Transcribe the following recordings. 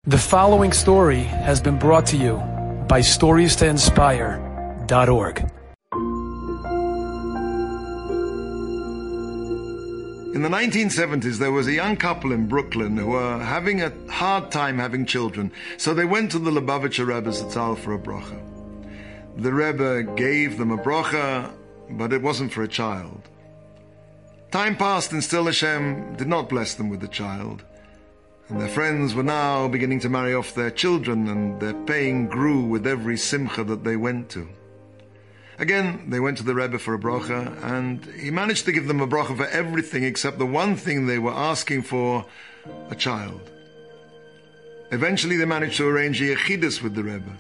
The following story has been brought to you by StoriesToInspire.org. In the 1970s, there was a young couple in Brooklyn who were having a hard time having children, so they went to the Lubavitcher Rebbe's Zatzal for a bracha. The Rebbe gave them a bracha, but it wasn't for a child. Time passed and still Hashem did not bless them with a child. And their friends were now beginning to marry off their children, and their pain grew with every simcha that they went to. Again, they went to the Rebbe for a bracha, and he managed to give them a bracha for everything except the one thing they were asking for, a child. Eventually they managed to arrange a yechidus with the Rebbe.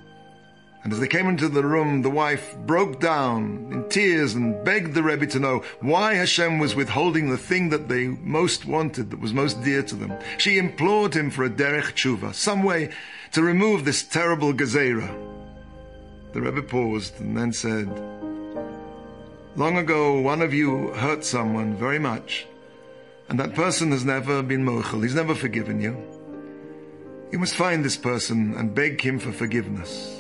And as they came into the room, the wife broke down in tears and begged the Rebbe to know why Hashem was withholding the thing that they most wanted, that was most dear to them. She implored him for a derech tshuva, some way to remove this terrible gezerah. The Rebbe paused and then said, "Long ago, one of you hurt someone very much, and that person has never been mochel, he's never forgiven you. You must find this person and beg him for forgiveness."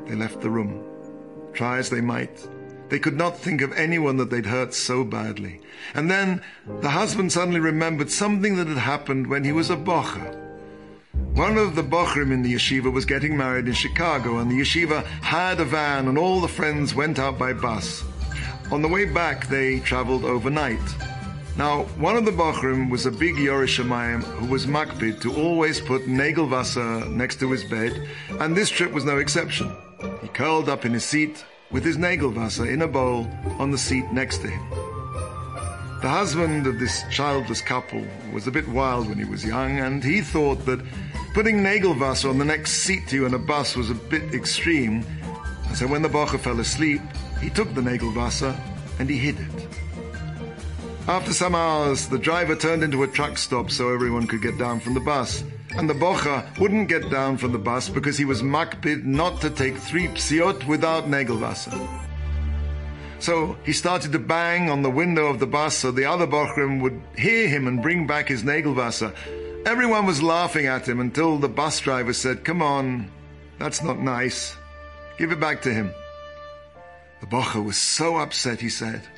They left the room. Try as they might, they could not think of anyone that they'd hurt so badly. And then the husband suddenly remembered something that had happened when he was a bocher. One of the bochrim in the yeshiva was getting married in Chicago, and the yeshiva had a van, and all the friends went out by bus. On the way back, they traveled overnight. Now, one of the bochrim was a big Yerushalayim who was makpid to always put Nagelwasser next to his bed, and this trip was no exception. He curled up in his seat with his Nagelwasser in a bowl on the seat next to him. The husband of this childless couple was a bit wild when he was young, and he thought that putting Nagelwasser on the next seat to you in a bus was a bit extreme. And so when the bocher fell asleep, he took the Nagelwasser and he hid it. After some hours, the driver turned into a truck stop so everyone could get down from the bus. And the bocher wouldn't get down from the bus because he was makpid not to take 3 psiot without Nagelwasser. So he started to bang on the window of the bus so the other bochrim would hear him and bring back his Nagelwasser. Everyone was laughing at him until the bus driver said, "Come on, that's not nice. Give it back to him." The bocher was so upset, he said,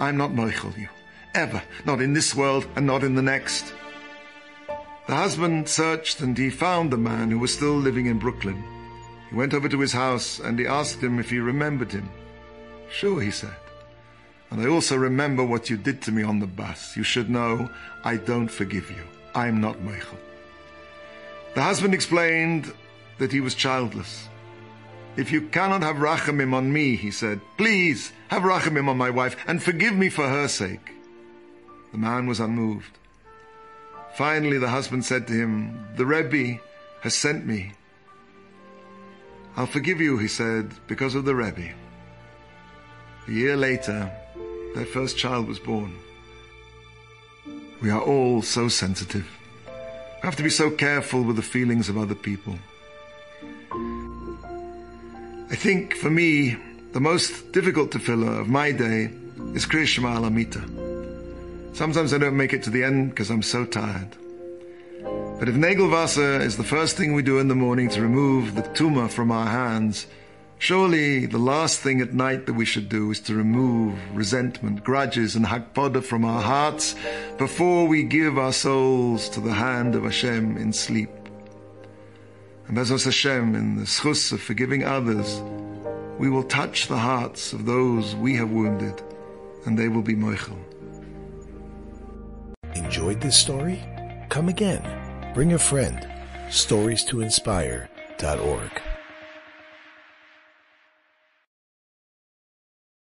"I'm not moichel you. Ever, not in this world and not in the next." The husband searched and he found the man who was still living in Brooklyn. He went over to his house and he asked him if he remembered him. "Sure," he said. "And I also remember what you did to me on the bus. You should know I don't forgive you. I'm not moichel." The husband explained that he was childless. "If you cannot have rachamim on me," he said, "please have rachamim on my wife and forgive me for her sake." The man was unmoved. Finally, the husband said to him, "The Rebbe has sent me." "I'll forgive you," he said, "because of the Rebbe." A year later, their first child was born. We are all so sensitive. We have to be so careful with the feelings of other people. I think, for me, the most difficult tefillah of my day is Kriya Shema Alamita. Sometimes I don't make it to the end because I'm so tired. But if Nagelwasser is the first thing we do in the morning to remove the tumor from our hands, surely the last thing at night that we should do is to remove resentment, grudges, and hakpodah from our hearts before we give our souls to the hand of Hashem in sleep. And Bezos Hashem, in the schus of forgiving others, we will touch the hearts of those we have wounded, and they will be moichel. Enjoyed this story? Come again. Bring a friend. StoriesToInspire.org